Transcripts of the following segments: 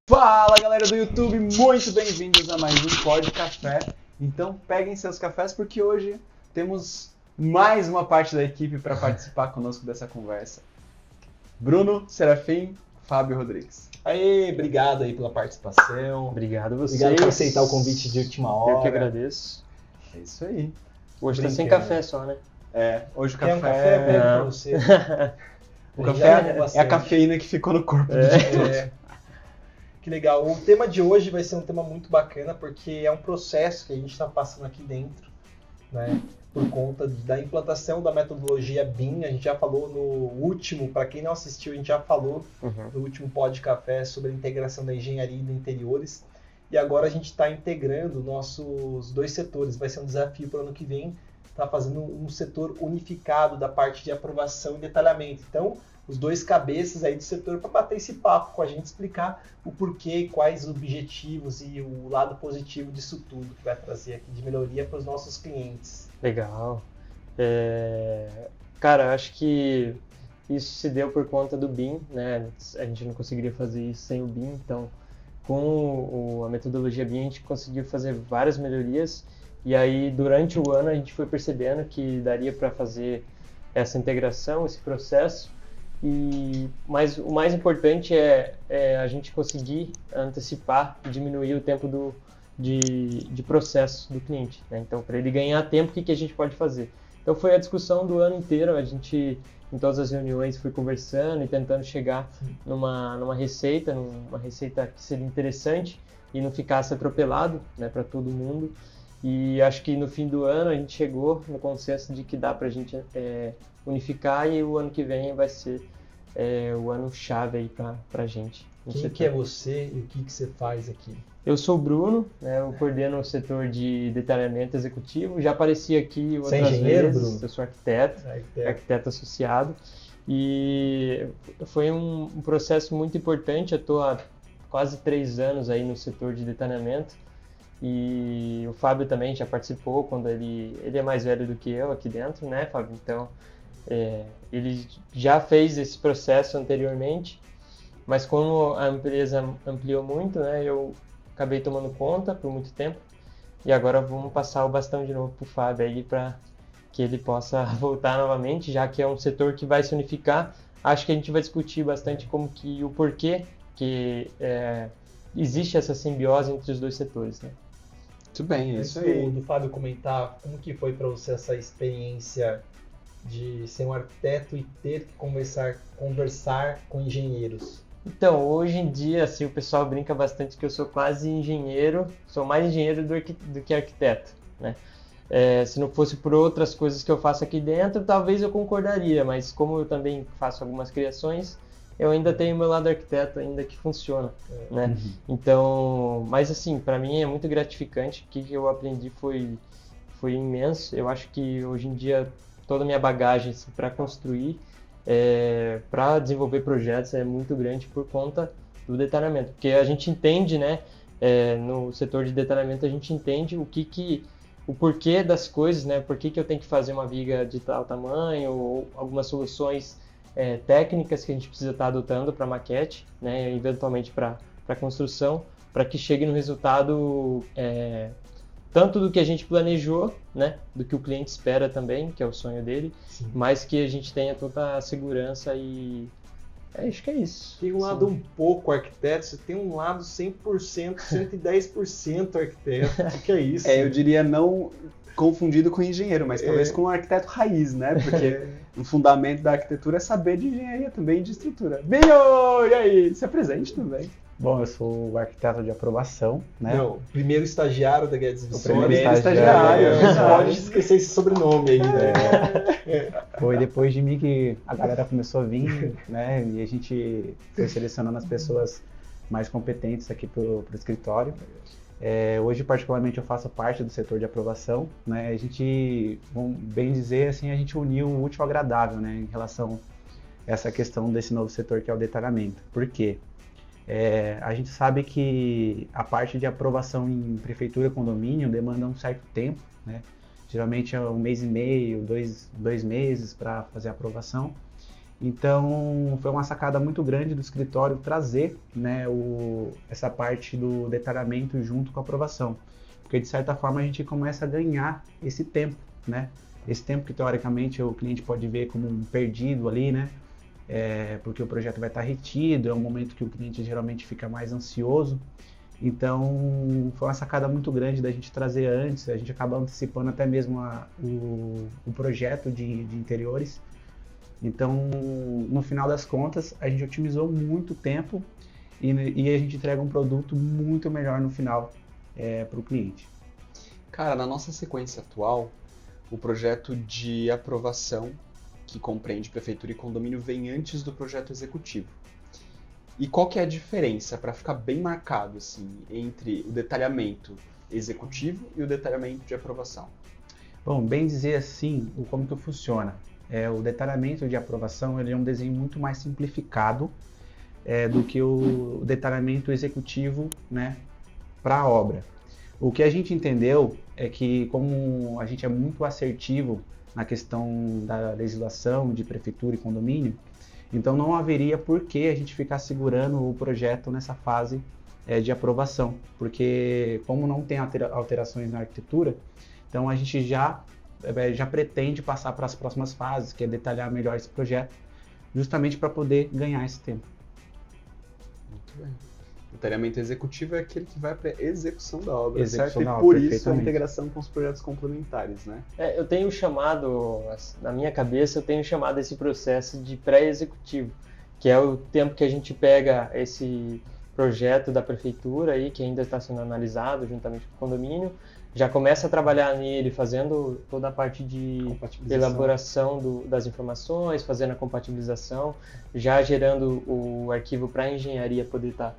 Fala galera do YouTube, muito bem-vindos a mais um Pod Café. Então peguem seus cafés porque hoje temos mais uma parte da equipe para participar conosco dessa conversa. Bruno, Serafim, Fábio Rodrigues. Aê, obrigado aí pela participação. Obrigado a vocês. Obrigado por aceitar o convite de última hora. Eu que agradeço. É isso aí. Hoje tá sem café só, né? Hoje o Quer café um café? Eu pego pra você. O café é a cafeína que ficou no corpo de todos. Que legal. O tema de hoje vai ser um tema muito bacana, porque é um processo que a gente está passando aqui dentro, né? Por conta da implantação da metodologia BIM. A gente já falou no último, para quem não assistiu, a gente já falou no último Pod Café sobre a integração da engenharia e de interiores. E agora a gente está integrando nossos dois setores. Vai ser um desafio para o ano que vem, estar fazendo um setor unificado da parte de aprovação e detalhamento. Então, os dois cabeças aí do setor para bater esse papo com a gente, explicar o porquê, quais os objetivos e o lado positivo disso tudo que vai trazer aqui de melhoria para os nossos clientes. Legal. Cara, acho que isso se deu por conta do BIM, né? A gente não conseguiria fazer isso sem o BIM, então com a metodologia BIM a gente conseguiu fazer várias melhorias e aí durante o ano a gente foi percebendo que daria para fazer essa integração, esse processo. Mas o mais importante é a gente conseguir antecipar e diminuir o tempo de processo do cliente, né? Então, para ele ganhar tempo, o que a gente pode fazer? Então, foi a discussão do ano inteiro, a gente, em todas as reuniões, foi conversando e tentando chegar numa receita que seria interessante e não ficasse atropelado, né, para todo mundo. E acho que no fim do ano a gente chegou no consenso de que dá para a gente unificar e o ano que vem vai ser o ano chave aí para a gente. Quem que é você e o que você faz aqui? Eu sou o Bruno, né, eu coordeno o setor de detalhamento executivo, já apareci aqui outras vezes. Você é engenheiro, Bruno? Eu sou arquiteto associado e foi um processo muito importante. Eu estou há quase 3 anos aí no setor de detalhamento. E o Fábio também já participou quando ele é mais velho do que eu aqui dentro, né, Fábio? Então, ele já fez esse processo anteriormente, mas como a empresa ampliou muito, né, eu acabei tomando conta por muito tempo e agora vamos passar o bastão de novo para o Fábio aí para que ele possa voltar novamente, já que é um setor que vai se unificar. Acho que a gente vai discutir bastante o porquê que existe essa simbiose entre os dois setores, né? Muito bem, é isso aí. Do Fábio comentar como que foi para você essa experiência de ser um arquiteto e ter que conversar com engenheiros. Então, hoje em dia, assim, o pessoal brinca bastante que eu sou quase engenheiro, sou mais engenheiro do que arquiteto, né? Se não fosse por outras coisas que eu faço aqui dentro, talvez eu concordaria, mas como eu também faço algumas criações, eu ainda tenho meu lado arquiteto ainda que funciona, né? Então, mas assim, para mim é muito gratificante. O que eu aprendi foi imenso. Eu acho que hoje em dia toda a minha bagagem assim, para construir, para desenvolver projetos é muito grande por conta do detalhamento. Porque a gente entende, né? No setor de detalhamento a gente entende o porquê das coisas, né? Por que eu tenho que fazer uma viga de tal tamanho ou algumas soluções técnicas que a gente precisa estar adotando para maquete, né, eventualmente para construção, para que chegue no resultado tanto do que a gente planejou, né, do que o cliente espera também, que é o sonho dele, mas que a gente tenha toda a segurança e acho que é isso. Tem um lado um pouco arquiteto, você tem um lado 100%, 110% arquiteto. O que é isso? Eu diria não confundido com engenheiro, mas talvez com um arquiteto raiz, né? Porque o fundamento da arquitetura é saber de engenharia também, de estrutura. Binho! E aí? Se apresente também. Bom, eu sou o arquiteto de aprovação, né? Não, primeiro estagiário da Guedes Visória. Primeiro estagiário. Não pode esquecer esse sobrenome aí, né? Foi depois de mim que a galera começou a vir, né? E a gente foi selecionando as pessoas mais competentes aqui pro escritório. Hoje, particularmente, eu faço parte do setor de aprovação, né? A gente, vamos bem dizer, assim, a gente uniu o útil ao agradável, né? Em relação a essa questão desse novo setor que é o detalhamento. Por quê? A gente sabe que a parte de aprovação em prefeitura e condomínio demanda um certo tempo, né? Geralmente é 1 mês e meio, 2 meses para fazer a aprovação. Então, foi uma sacada muito grande do escritório trazer, né, essa parte do detalhamento junto com a aprovação. Porque, de certa forma, a gente começa a ganhar esse tempo, né? Esse tempo que, teoricamente, o cliente pode ver como um perdido ali, né? Porque o projeto vai estar retido, é um momento que o cliente geralmente fica mais ansioso. Então, foi uma sacada muito grande da gente trazer antes, a gente acaba antecipando até mesmo o projeto de interiores. Então, no final das contas, a gente otimizou muito tempo e a gente entrega um produto muito melhor no final para o cliente. Cara, na nossa sequência atual, o projeto de aprovação, que compreende prefeitura e condomínio, vem antes do projeto executivo. E qual que é a diferença, para ficar bem marcado, assim, entre o detalhamento executivo e o detalhamento de aprovação? Bom, bem dizer assim, como que funciona. O detalhamento de aprovação ele é um desenho muito mais simplificado do que o detalhamento executivo, né, para a obra. O que a gente entendeu é que, como a gente é muito assertivo na questão da legislação de prefeitura e condomínio, então não haveria por que a gente ficar segurando o projeto nessa fase de aprovação, porque como não tem alterações na arquitetura, então a gente já pretende passar para as próximas fases, que é detalhar melhor esse projeto, justamente para poder ganhar esse tempo. Muito bem. O detalhamento executivo é aquele que vai para a execução da obra, certo? E da obra, por isso a integração com os projetos complementares, né? Eu tenho chamado, na minha cabeça, eu tenho chamado esse processo de pré-executivo, que é o tempo que a gente pega esse projeto da prefeitura aí, que ainda está sendo analisado juntamente com o condomínio, já começa a trabalhar nele, fazendo toda a parte de elaboração das informações, fazendo a compatibilização, já gerando o arquivo para a engenharia poder estar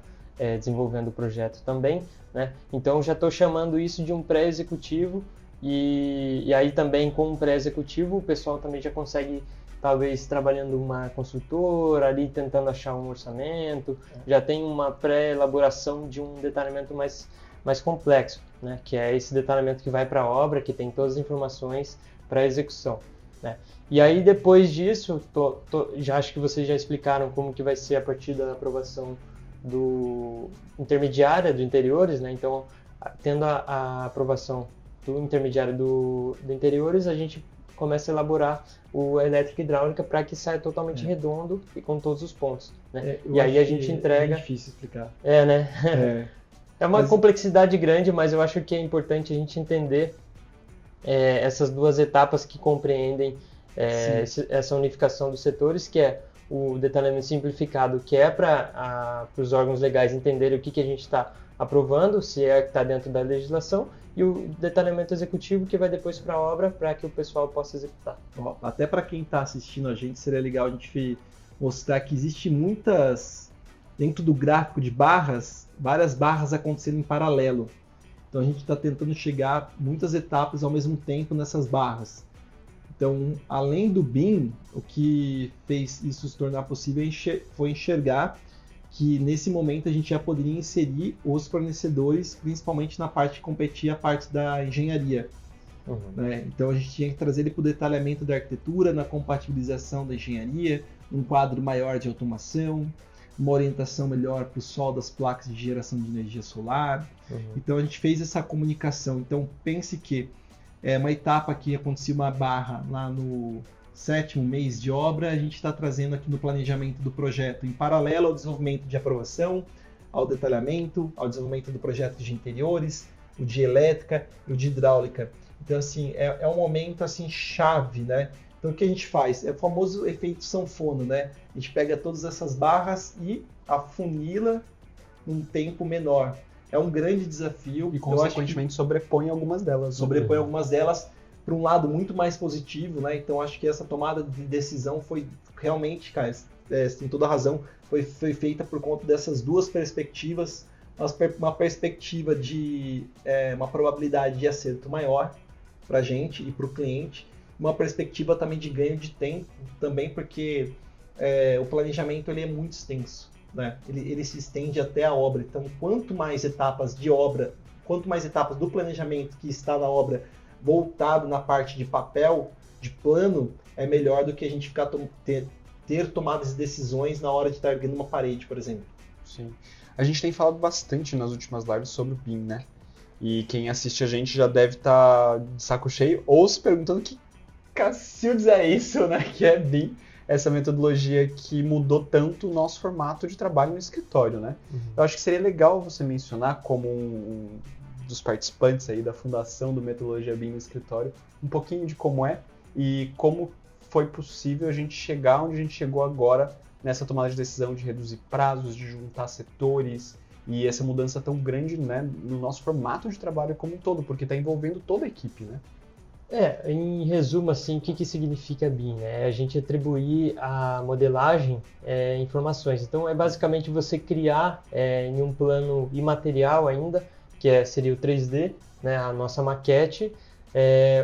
desenvolvendo o projeto também, né? Então já estou chamando isso de um pré-executivo e aí também com o pré-executivo o pessoal também já consegue, talvez trabalhando uma construtora ali, tentando achar um orçamento, já tem uma pré-elaboração de um detalhamento mais complexo, né? Que é esse detalhamento que vai para a obra, que tem todas as informações para a execução, né? E aí depois disso, já acho que vocês já explicaram como que vai ser a partir da aprovação do intermediária do interiores, né? Então, tendo a aprovação do intermediário do interiores, a gente começa a elaborar o elétrica e hidráulica para que saia totalmente redondo e com todos os pontos, né? E aí a gente entrega... É difícil explicar. Né? É uma complexidade grande, mas eu acho que é importante a gente entender essas duas etapas que compreendem essa unificação dos setores, que é o detalhamento simplificado, que é para os órgãos legais entenderem o que a gente está aprovando, se é que está dentro da legislação, e o detalhamento executivo, que vai depois para a obra, para que o pessoal possa executar. Até para quem está assistindo a gente, seria legal a gente mostrar que existe muitas, dentro do gráfico de barras, várias barras acontecendo em paralelo. Então a gente está tentando chegar muitas etapas ao mesmo tempo nessas barras. Então, além do BIM, o que fez isso se tornar possível foi enxergar que nesse momento a gente já poderia inserir os fornecedores, principalmente na parte que competia a parte da engenharia. Né? Então a gente tinha que trazer ele para o detalhamento da arquitetura, na compatibilização da engenharia, um quadro maior de automação, uma orientação melhor para o sol das placas de geração de energia solar. Então a gente fez essa comunicação. Então pense que uma etapa que acontecia uma barra lá no 7º mês de obra, a gente está trazendo aqui no planejamento do projeto, em paralelo ao desenvolvimento de aprovação, ao detalhamento, ao desenvolvimento do projeto de interiores, o de elétrica e o de hidráulica. Então, assim, é um momento assim, chave, né? Então, o que a gente faz? É o famoso efeito sanfona, né? A gente pega todas essas barras e afunila num tempo menor. É um grande desafio. E, consequentemente, sobrepõe algumas delas. Sobrepõe algumas delas para um lado muito mais positivo, né? Então, acho que essa tomada de decisão foi realmente, cara, tem toda a razão, foi feita por conta dessas duas perspectivas. Uma perspectiva de uma probabilidade de acerto maior para a gente e para o cliente. Uma perspectiva também de ganho de tempo, também porque o planejamento ele é muito extenso. Né? Ele se estende até a obra. Então, quanto mais etapas de obra, quanto mais etapas do planejamento que está na obra, voltado na parte de papel, de plano, é melhor do que a gente ficar ter tomadas de decisões na hora de estar erguendo uma parede, por exemplo. Sim. A gente tem falado bastante nas últimas lives sobre o BIM, né? E quem assiste a gente já deve estar de saco cheio ou se perguntando que cacildes é isso, né? Que é BIM, essa metodologia que mudou tanto o nosso formato de trabalho no escritório, né? Eu acho que seria legal você mencionar como um dos participantes aí da fundação do Metodologia BIM no escritório, um pouquinho de como é e como foi possível a gente chegar onde a gente chegou agora nessa tomada de decisão de reduzir prazos, de juntar setores e essa mudança tão grande, né, no nosso formato de trabalho como um todo, porque está envolvendo toda a equipe, né? Em resumo, assim, o que significa BIM? É a gente atribuir à modelagem informações. Então, é basicamente você criar em um plano imaterial ainda, que seria o 3D, né, a nossa maquete,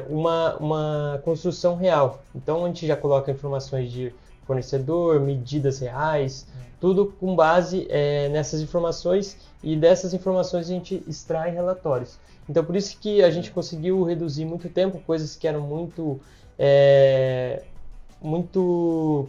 uma construção real. Então, a gente já coloca informações de fornecedor, medidas reais, tudo com base nessas informações, e dessas informações a gente extrai relatórios. Então, por isso que a gente conseguiu reduzir muito tempo, coisas que eram muito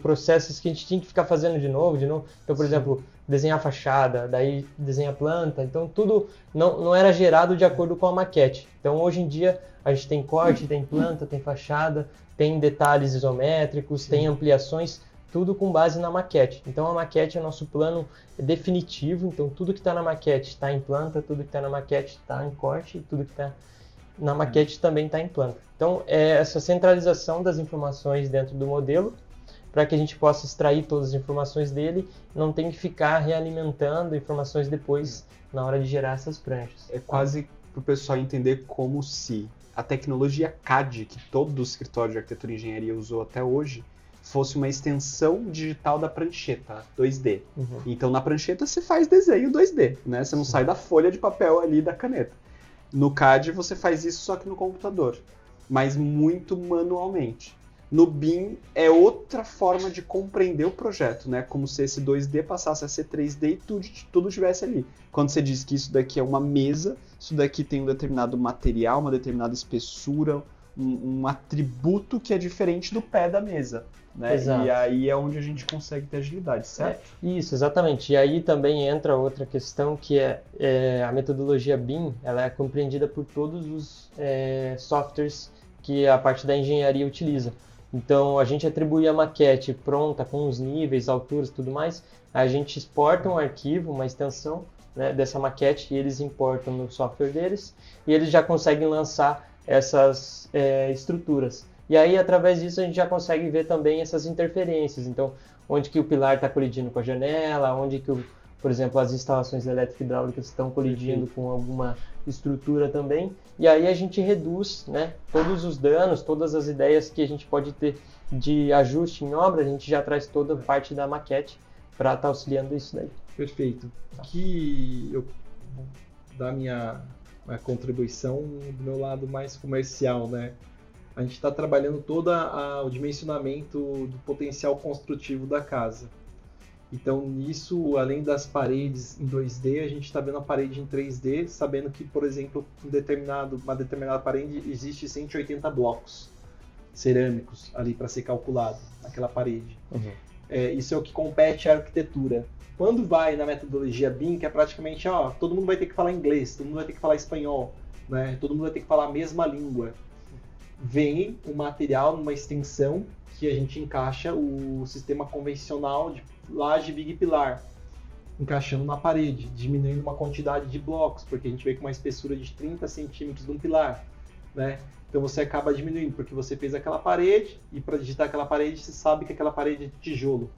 processos que a gente tinha que ficar fazendo de novo. Então, por exemplo, desenhar fachada, daí desenhar planta. Então, tudo não era gerado de acordo com a maquete. Então, hoje em dia, a gente tem corte, tem planta, tem fachada, tem detalhes isométricos, tem ampliações, tudo com base na maquete. Então, a maquete é nosso plano definitivo. Então, tudo que está na maquete está em planta, tudo que está na maquete está em corte, e tudo que está na maquete também está em planta. Então, é essa centralização das informações dentro do modelo, para que a gente possa extrair todas as informações dele, não tem que ficar realimentando informações depois na hora de gerar essas pranchas. É quase para o pessoal entender como se a tecnologia CAD, que todo escritório de arquitetura e engenharia usou até hoje, fosse uma extensão digital da prancheta 2D. Então, na prancheta você faz desenho 2D, né? Você não sai da folha de papel ali da caneta. No CAD você faz isso só que no computador, mas muito manualmente. No BIM é outra forma de compreender o projeto, né? Como se esse 2D passasse a ser 3D e tudo estivesse ali. Quando você diz que isso daqui é uma mesa, isso daqui tem um determinado material, uma determinada espessura, um atributo que é diferente do pé da mesa, né? Exato. E aí é onde a gente consegue ter agilidade, certo? Isso, exatamente. E aí também entra outra questão que a metodologia BIM, ela é compreendida por todos os softwares que a parte da engenharia utiliza. Então, a gente atribui a maquete pronta, com os níveis, alturas e tudo mais, a gente exporta um arquivo, uma extensão, né, dessa maquete, e eles importam no software deles, e eles já conseguem lançar essas estruturas. E aí, através disso, a gente já consegue ver também essas interferências. Então, onde que o pilar está colidindo com a janela, onde que, por exemplo, as instalações elétricas e hidráulicas estão colidindo com alguma estrutura também. E aí a gente reduz, né, todos os danos, todas as ideias que a gente pode ter de ajuste em obra, a gente já traz toda a parte da maquete para estar auxiliando isso daí. Perfeito. Que eu vou dar minha contribuição do meu lado mais comercial, né? A gente está trabalhando todo o dimensionamento do potencial construtivo da casa. Então, nisso, além das paredes em 2D, a gente está vendo a parede em 3D, sabendo que, por exemplo, uma determinada parede existe 180 blocos cerâmicos ali para ser calculado naquela parede. Isso é o que compete à arquitetura. Quando vai na metodologia BIM, que é praticamente, todo mundo vai ter que falar inglês, todo mundo vai ter que falar espanhol, né? Todo mundo vai ter que falar a mesma língua. Vem o material numa extensão que a gente encaixa o sistema convencional de laje, viga e pilar, encaixando na parede, diminuindo uma quantidade de blocos, porque a gente vê com uma espessura de 30 centímetros de um pilar, né? Então você acaba diminuindo, porque você fez aquela parede, e para digitar aquela parede, você sabe que aquela parede é de tijolo.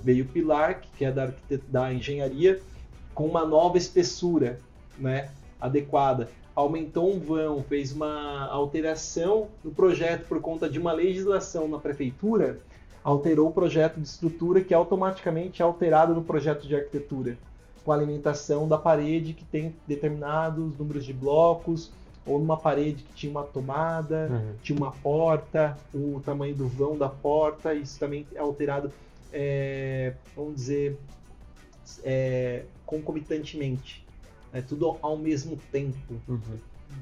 Veio o pilar, que é da engenharia, com uma nova espessura, né, adequada. Aumentou um vão, fez uma alteração no projeto por conta de uma legislação na prefeitura, alterou o projeto de estrutura que automaticamente é alterado no projeto de arquitetura, com a alimentação da parede que tem determinados números de blocos, ou numa parede que tinha uma tomada, tinha uma porta, o tamanho do vão da porta, isso também é alterado, vamos dizer, concomitantemente. Tudo ao mesmo tempo.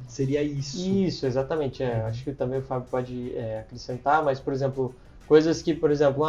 Seria isso. Isso, exatamente. Acho que também o Fábio pode acrescentar, mas, por exemplo, coisas que, por exemplo,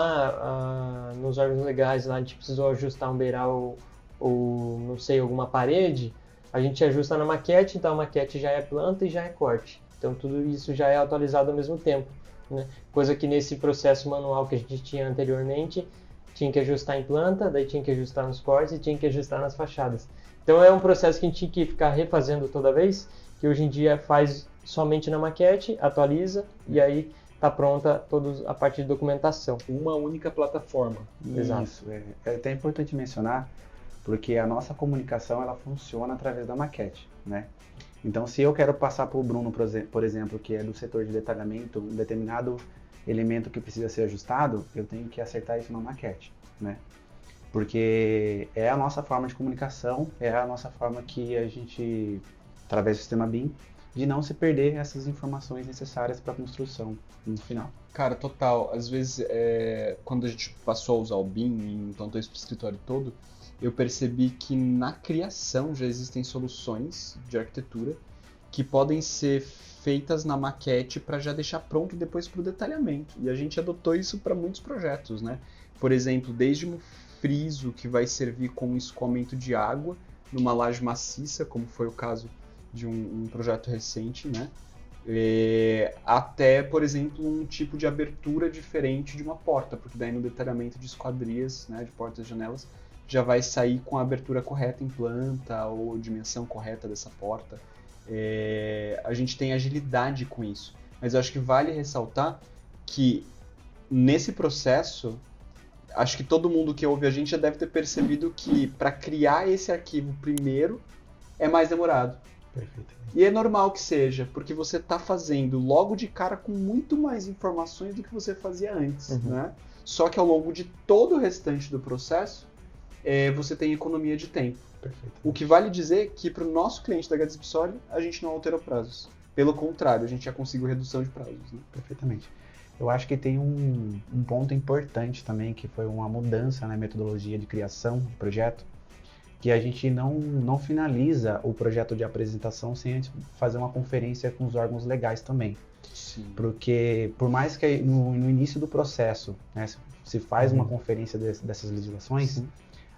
nos órgãos legais lá a gente precisou ajustar um beiral ou não sei, alguma parede, a gente ajusta na maquete, então a maquete já é planta e já é corte. Então tudo isso já é atualizado ao mesmo tempo, né? Coisa que nesse processo manual que a gente tinha anteriormente, tinha que ajustar em planta, daí tinha que ajustar nos cortes e tinha que ajustar nas fachadas. Então é um processo que a gente tinha que ficar refazendo toda vez, que hoje em dia faz somente na maquete, atualiza e aí está pronta toda a parte de documentação. Uma única plataforma. Exato. Isso, é até importante mencionar, porque a nossa comunicação ela funciona através da maquete, né? Então, se eu quero passar para o Bruno, por exemplo, que é do setor de detalhamento, um determinado elemento que precisa ser ajustado, eu tenho que acertar isso na maquete, né? Porque é a nossa forma de comunicação, é a nossa forma que a gente, através do sistema BIM, de não se perder essas informações necessárias para a construção no final. Cara, total. Às vezes, quando a gente passou a usar o BIM e implantou isso para o escritório todo, eu percebi que na criação já existem soluções de arquitetura que podem ser feitas na maquete para já deixar pronto depois para o detalhamento. E a gente adotou isso para muitos projetos, né? Por exemplo, desde um friso que vai servir como escoamento de água numa laje maciça, como foi o caso de um projeto recente, né? Até, por exemplo, um tipo de abertura diferente de uma porta, porque daí no detalhamento de esquadrias, né, de portas e janelas, já vai sair com a abertura correta em planta ou dimensão correta dessa porta. A gente tem agilidade com isso, mas eu acho que vale ressaltar que nesse processo, acho que todo mundo que ouve a gente já deve ter percebido que para criar esse arquivo primeiro é mais demorado. Perfeitamente. E é normal que seja, porque você está fazendo logo de cara com muito mais informações do que você fazia antes, né? Só que ao longo de todo o restante do processo, você tem economia de tempo. O que vale dizer que para o nosso cliente da Guedes Pissoli, a gente não alterou prazos. Pelo contrário, a gente já conseguiu redução de prazos. Né? Perfeitamente. Eu acho que tem um ponto importante também, que foi uma mudança na metodologia de criação do projeto, que a gente não finaliza o projeto de apresentação sem antes fazer uma conferência com os órgãos legais também. Sim. Porque, por mais que no início do processo, né, se faz uma conferência dessas legislações, Sim.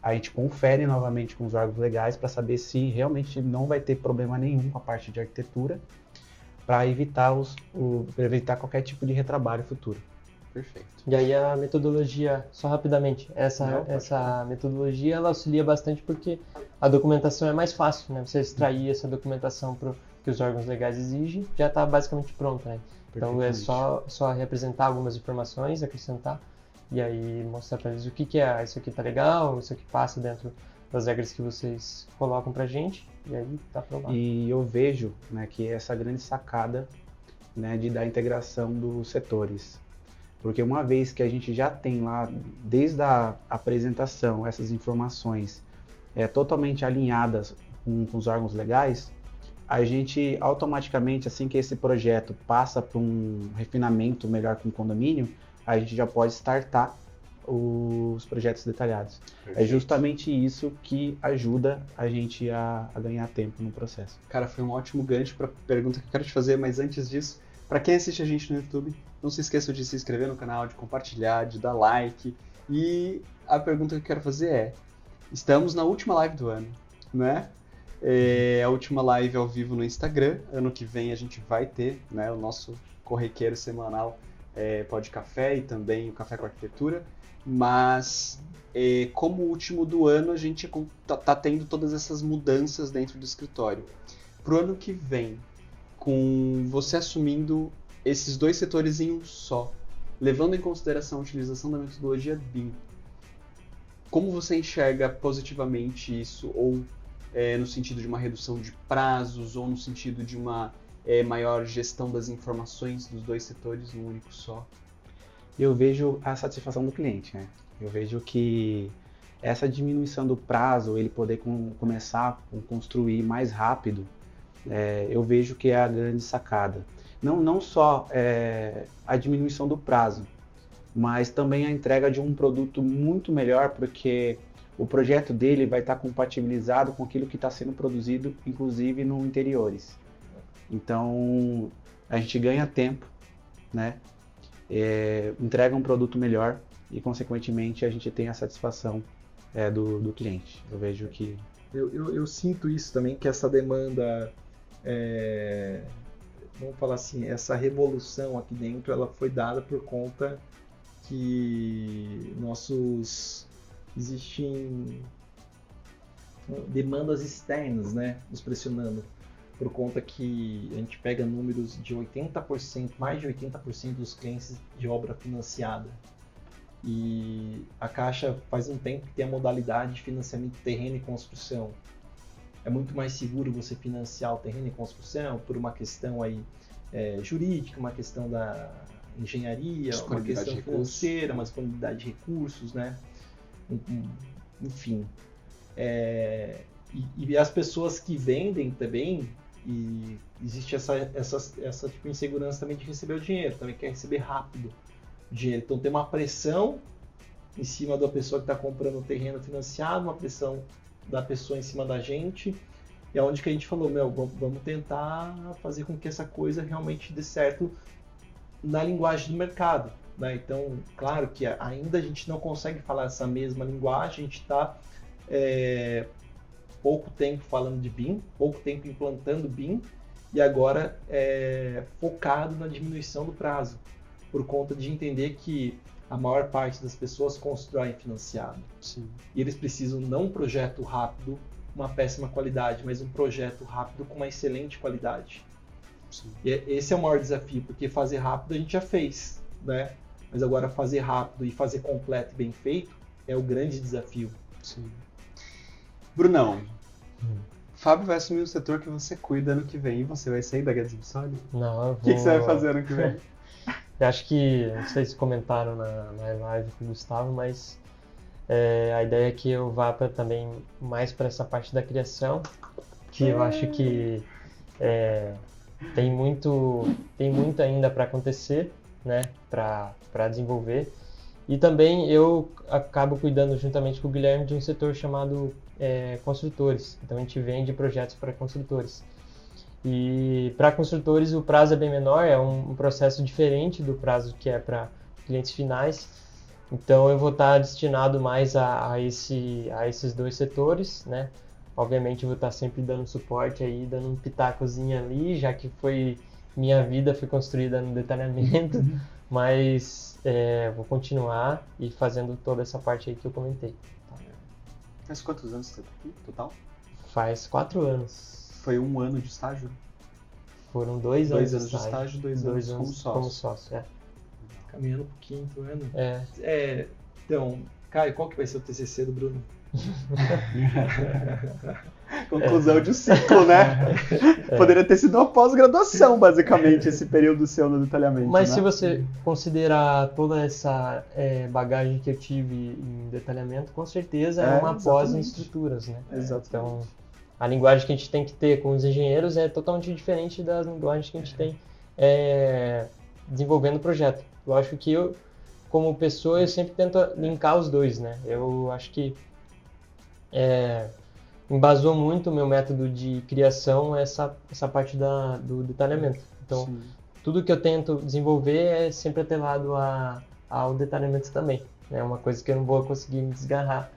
a gente confere novamente com os órgãos legais para saber se realmente não vai ter problema nenhum com a parte de arquitetura, para evitar qualquer tipo de retrabalho futuro. Perfeito. E aí a metodologia, só rapidamente, essa metodologia ela auxilia bastante porque a documentação é mais fácil, né? Você extrair essa documentação que os órgãos legais exigem, já está basicamente pronta, né? Então é só representar algumas informações, acrescentar e aí mostrar para eles o que é, isso aqui tá legal, isso aqui passa dentro das regras que vocês colocam pra gente e aí tá aprovado. E eu vejo, né, que essa grande sacada, né, da integração dos setores. Porque uma vez que a gente já tem lá, desde a apresentação, essas informações totalmente alinhadas com os órgãos legais, a gente automaticamente, assim que esse projeto passa para um refinamento melhor com o condomínio, a gente já pode startar os projetos detalhados. Perfeito. É justamente isso que ajuda a gente a ganhar tempo no processo. Cara, foi um ótimo gancho para a pergunta que eu quero te fazer, mas antes disso, para quem assiste a gente no YouTube, não se esqueça de se inscrever no canal, de compartilhar, de dar like. E a pergunta que eu quero fazer é, estamos na última live do ano, né? A última live ao vivo no Instagram. Ano que vem a gente vai ter, né, o nosso corriqueiro semanal Pod Café e também o Café com Arquitetura. Mas como último do ano a gente tá tendo todas essas mudanças dentro do escritório. Pro ano que vem, com você assumindo esses dois setores em um só, levando em consideração a utilização da metodologia BIM, como você enxerga positivamente isso? Ou no sentido de uma redução de prazos, ou no sentido de uma maior gestão das informações dos dois setores num único só? Eu vejo a satisfação do cliente, né? Eu vejo que essa diminuição do prazo, ele poder começar a construir mais rápido, eu vejo que é a grande sacada. Não só a diminuição do prazo, mas também a entrega de um produto muito melhor, porque o projeto dele vai estar compatibilizado com aquilo que está sendo produzido, inclusive no interiores. Então, a gente ganha tempo, né? Entrega um produto melhor e, consequentemente, a gente tem a satisfação do cliente. Eu vejo que... Eu sinto isso também, que essa demanda, vamos falar assim, essa revolução aqui dentro, ela foi dada por conta que existem demandas externas, né, nos pressionando, por conta que a gente pega números de 80%, mais de 80% dos clientes de obra financiada. E a Caixa faz um tempo que tem a modalidade de financiamento de terreno e construção. É muito mais seguro você financiar o terreno e construção por uma questão aí, jurídica, uma questão da engenharia, uma questão financeira, uma disponibilidade de recursos, né? Enfim. E as pessoas que vendem também, e existe essa tipo de insegurança também de receber o dinheiro, também quer receber rápido o dinheiro. Então tem uma pressão em cima da pessoa que está comprando o terreno financiado, uma pressão da pessoa em cima da gente, e é onde que a gente falou, vamos tentar fazer com que essa coisa realmente dê certo na linguagem do mercado, né? Então, claro que ainda a gente não consegue falar essa mesma linguagem, a gente está pouco tempo falando de BIM, pouco tempo implantando BIM, e agora focado na diminuição do prazo, por conta de entender que a maior parte das pessoas constroem financiado. Sim. E eles precisam não um projeto rápido, uma péssima qualidade, mas um projeto rápido com uma excelente qualidade. Sim. E esse é o maior desafio, porque fazer rápido a gente já fez, né? Mas agora fazer rápido e fazer completo e bem feito é o grande desafio. Sim. Brunão, Fábio vai assumir o setor que você cuida ano que vem e você vai sair da Guedes Bissoli? Não, eu vou... O que você vai fazer ano que vem? Eu acho que, não sei se comentaram na live com o Gustavo, mas a ideia é que eu vá também mais para essa parte da criação, que eu acho que tem muito ainda para acontecer, né, para desenvolver. E também eu acabo cuidando juntamente com o Guilherme de um setor chamado construtores. Então a gente vende projetos para construtores. E para construtores o prazo é bem menor, é um processo diferente do prazo que é para clientes finais. Então eu vou estar destinado mais a esses dois setores, né? Obviamente eu vou estar sempre dando suporte aí, dando um pitacozinho ali, já que minha vida foi construída no detalhamento, mas vou continuar e fazendo toda essa parte aí que eu comentei. Faz quantos anos você está aqui, total? Faz 4 anos. Foi 1 ano de estágio? Foram 2 anos de estágio, 2 anos como sócio. Caminhando pro 5º ano. Então, Caio, qual que vai ser o TCC do Bruno? Conclusão de um ciclo, né? Poderia ter sido uma pós-graduação, basicamente, esse período seu no detalhamento. Mas né? se você considerar toda essa bagagem que eu tive em detalhamento, com certeza é uma pós em estruturas, né? Exatamente. Então, a linguagem que a gente tem que ter com os engenheiros é totalmente diferente das linguagens que a gente tem desenvolvendo o projeto. Eu acho que eu, como pessoa, eu sempre tento linkar os dois, né? Eu acho que embasou muito o meu método de criação essa parte do detalhamento. Então, sim, tudo que eu tento desenvolver é sempre atrelado ao detalhamento também. É uma coisa que eu não vou conseguir me desgarrar.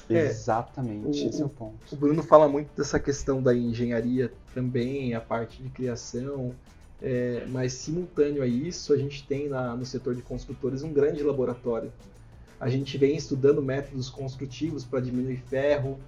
Exatamente, esse é o ponto. O Bruno fala muito dessa questão da engenharia também, a parte de criação, mas simultâneo a isso, a gente tem no setor de construtores um grande laboratório. A gente vem estudando métodos construtivos para diminuir ferro,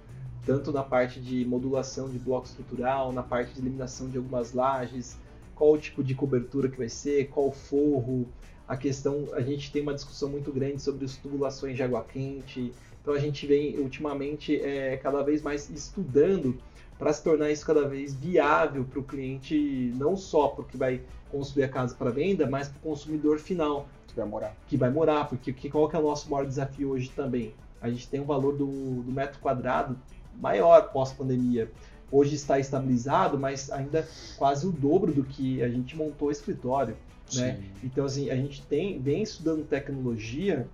tanto na parte de modulação de bloco estrutural, na parte de eliminação de algumas lajes, qual o tipo de cobertura que vai ser, qual o forro, a gente tem uma discussão muito grande sobre as tubulações de água quente. Então a gente vem ultimamente cada vez mais estudando para se tornar isso cada vez viável para o cliente, não só porque vai construir a casa para venda, mas para o consumidor final. Que vai morar, porque qual que é o nosso maior desafio hoje também? A gente tem um valor do metro quadrado maior pós-pandemia. Hoje está estabilizado, mas ainda quase o dobro do que a gente montou o escritório. Né? Então assim, a gente vem estudando tecnologia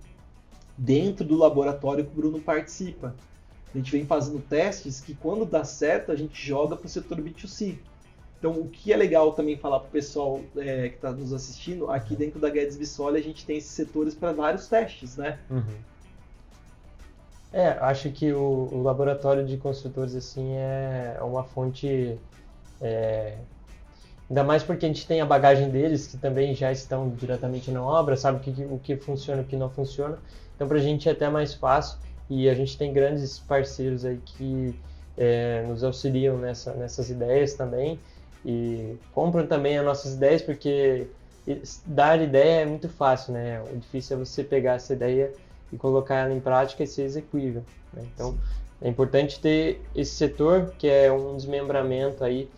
dentro do laboratório que o Bruno participa. A gente vem fazendo testes que, quando dá certo, a gente joga para o setor B2C. Então, o que é legal também falar para o pessoal que está nos assistindo, aqui dentro da Guedes Bissoli a gente tem esses setores para vários testes, né? Acho que o laboratório de construtores assim é uma fonte, ainda mais porque a gente tem a bagagem deles, que também já estão diretamente na obra, sabe o que funciona e o que não funciona. Então, para a gente é até mais fácil, e a gente tem grandes parceiros aí que nos auxiliam nessas ideias também, e compram também as nossas ideias, porque dar ideia é muito fácil, né? O difícil é você pegar essa ideia e colocar ela em prática e ser execuível, né? Então, é importante ter esse setor, que é um desmembramento aí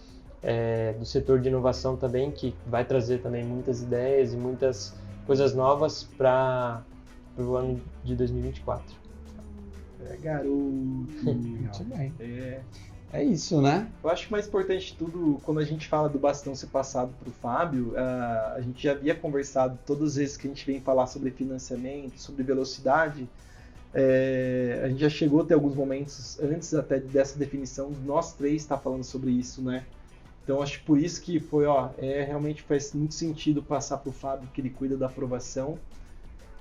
do setor de inovação também, que vai trazer também muitas ideias e muitas coisas novas para o ano de 2024. Garoto! Muito bem. É isso, né? Eu acho que o mais importante de tudo, quando a gente fala do bastão ser passado para o Fábio, a gente já havia conversado todas as vezes que a gente vem falar sobre financiamento, sobre velocidade, a gente já chegou a ter alguns momentos antes até dessa definição, nós três tá falando sobre isso, né? Então acho que por isso que foi, realmente faz muito sentido passar para o Fábio, que ele cuida da aprovação,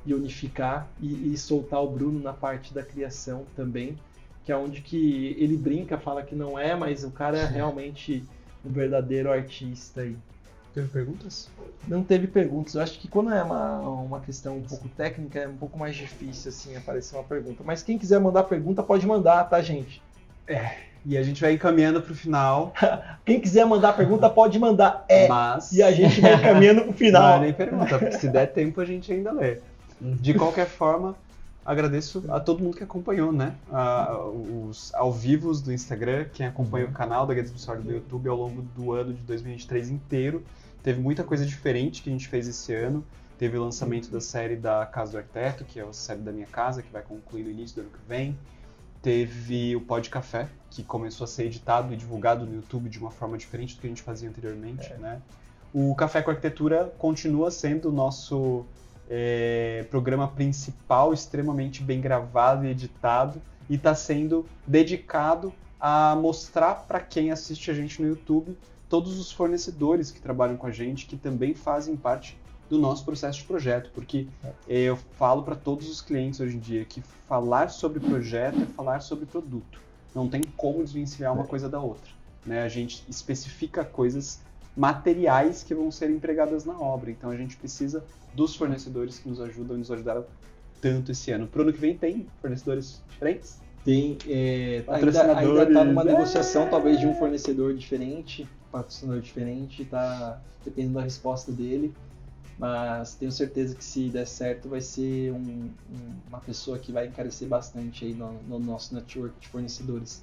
e unificar e soltar o Bruno na parte da criação também, que é onde que ele brinca, fala que não é, mas o cara é realmente um verdadeiro artista aí. Teve perguntas? Não teve perguntas. Eu acho que quando é uma questão um pouco técnica, é um pouco mais difícil assim aparecer uma pergunta. Mas quem quiser mandar pergunta, pode mandar, tá, gente? E a gente vai encaminhando pro final. Quem quiser mandar pergunta, pode mandar. Mas... E a gente vai encaminhando pro final. Não é nem pergunta, porque se der tempo a gente ainda lê. De qualquer forma, agradeço a todo mundo que acompanhou, né? Os ao vivos do Instagram, quem acompanha o canal da Guedes Bissoli do YouTube ao longo do ano de 2023 inteiro. Teve muita coisa diferente que a gente fez esse ano. Teve o lançamento da série da Casa do Arquiteto, que é a série da minha casa, que vai concluir no início do ano que vem. Teve o Pod Café, que começou a ser editado e divulgado no YouTube de uma forma diferente do que a gente fazia anteriormente, né? O Café com Arquitetura continua sendo o nosso programa principal, extremamente bem gravado e editado, e está sendo dedicado a mostrar para quem assiste a gente no YouTube todos os fornecedores que trabalham com a gente, que também fazem parte do nosso processo de projeto, porque eu falo para todos os clientes hoje em dia que falar sobre projeto é falar sobre produto. Não tem como desvencilhar uma coisa da outra, né? A gente especifica coisas materiais que vão ser empregadas na obra, então a gente precisa dos fornecedores que nos ajudam e nos ajudaram tanto esse ano. Pro ano que vem tem fornecedores diferentes? Tem, ainda está numa negociação, talvez de um fornecedor diferente, patrocinador diferente, tá dependendo da resposta dele, mas tenho certeza que se der certo vai ser uma pessoa que vai encarecer bastante aí no nosso network de fornecedores.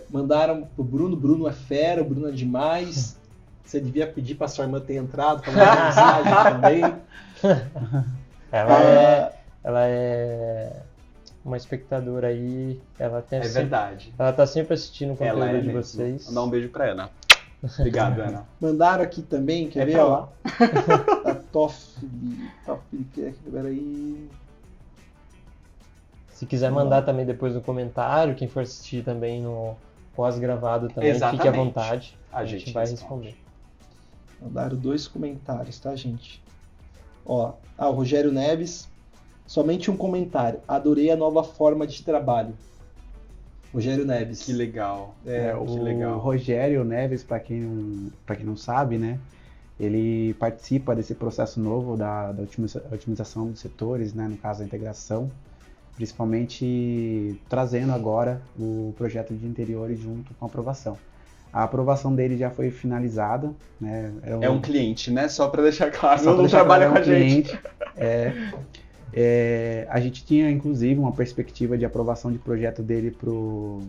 Mandaram pro Bruno é fera, o Bruno é demais. Você devia pedir pra sua irmã ter entrado pra mandar mensagem também. Ela é uma espectadora aí, ela tem verdade. Ela tá sempre assistindo o conteúdo de vocês. Vou dar um beijo pra Ana. Obrigado, Ana. Mandaram aqui também, quer ver, ó? A Toffili, peraí. Se quiser mandar também depois no comentário, quem for assistir também no pós-gravado também, Exatamente. Fique à vontade, A gente vai responde. responder. Mandaram 2 comentários, tá, gente? Ó, o Rogério Neves, somente um comentário. Adorei a nova forma de trabalho. Rogério Neves. Que legal. O que legal. Rogério Neves, para quem não sabe, né? Ele participa desse processo novo da otimização dos setores, né? No caso, a integração, principalmente trazendo agora o projeto de interiores junto com a aprovação. A aprovação dele já foi finalizada, né? É um cliente, né? Só para deixar claro, não trabalha com a gente. A gente tinha, inclusive, uma perspectiva de aprovação de projeto dele pro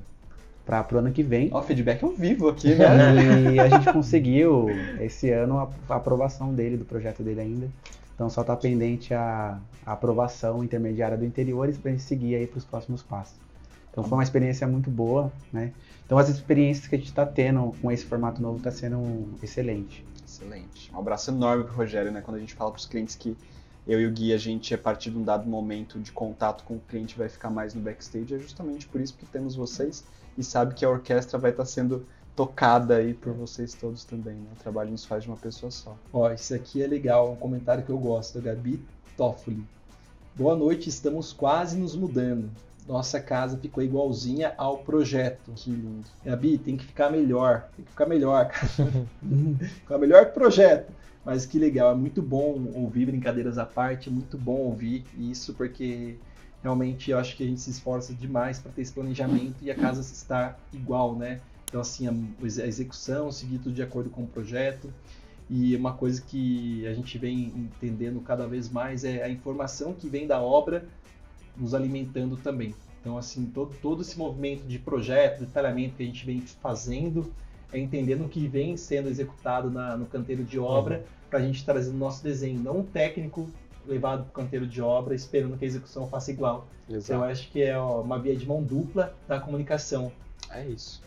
ano que vem. Ó, feedback ao vivo aqui, né? E a gente conseguiu, esse ano, a aprovação dele, do projeto dele ainda. Então só está pendente a aprovação intermediária do interiores para a gente seguir aí para os próximos passos. Então foi uma experiência muito boa, né? Então as experiências que a gente está tendo com esse formato novo está sendo excelente. Excelente. Um abraço enorme pro Rogério, né? Quando a gente fala para os clientes que eu e o Gui, a gente, a partir de um dado momento de contato com o cliente, vai ficar mais no backstage, é justamente por isso que temos vocês e sabe que a orquestra vai estar sendo tocada aí por vocês todos também, né? O trabalho nos faz de uma pessoa só. Ó, isso aqui é legal, um comentário que eu gosto, da Gabi Toffoli. Boa noite, estamos quase nos mudando. Nossa casa ficou igualzinha ao projeto. Que lindo. Gabi, tem que ficar melhor, cara. Ficar melhor que o projeto. Mas que legal, é muito bom ouvir, brincadeiras à parte, é muito bom ouvir isso, porque realmente eu acho que a gente se esforça demais para ter esse planejamento e a casa estar igual, né? Então, assim, a execução, seguir tudo de acordo com o projeto. E uma coisa que a gente vem entendendo cada vez mais é a informação que vem da obra nos alimentando também. Então, assim, todo esse movimento de projeto, detalhamento que a gente vem fazendo, é entendendo o que vem sendo executado no canteiro de obra, para a gente trazer o nosso desenho, não um técnico levado para o canteiro de obra esperando que a execução faça igual. Exato. Então, eu acho que é uma via de mão dupla da comunicação. É isso.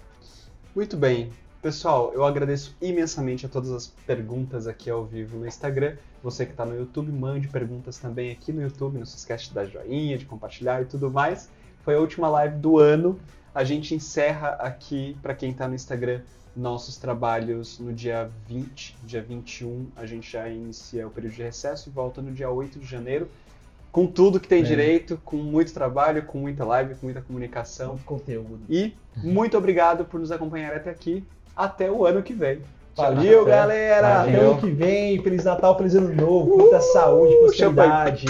Muito bem. Pessoal, eu agradeço imensamente a todas as perguntas aqui ao vivo no Instagram. Você que está no YouTube, mande perguntas também aqui no YouTube. Não se esquece de dar joinha, de compartilhar e tudo mais. Foi a última live do ano. A gente encerra aqui, para quem está no Instagram, nossos trabalhos no dia 20, dia 21. A gente já inicia o período de recesso e volta no dia 8 de janeiro. Com tudo que tem direito, com muito trabalho, com muita live, com muita comunicação. Muito conteúdo. E muito obrigado por nos acompanhar até aqui. Até o ano que vem. Valeu, galera! Valeu. Até o ano que vem. Feliz Natal, feliz Ano Novo, muita saúde, prosperidade.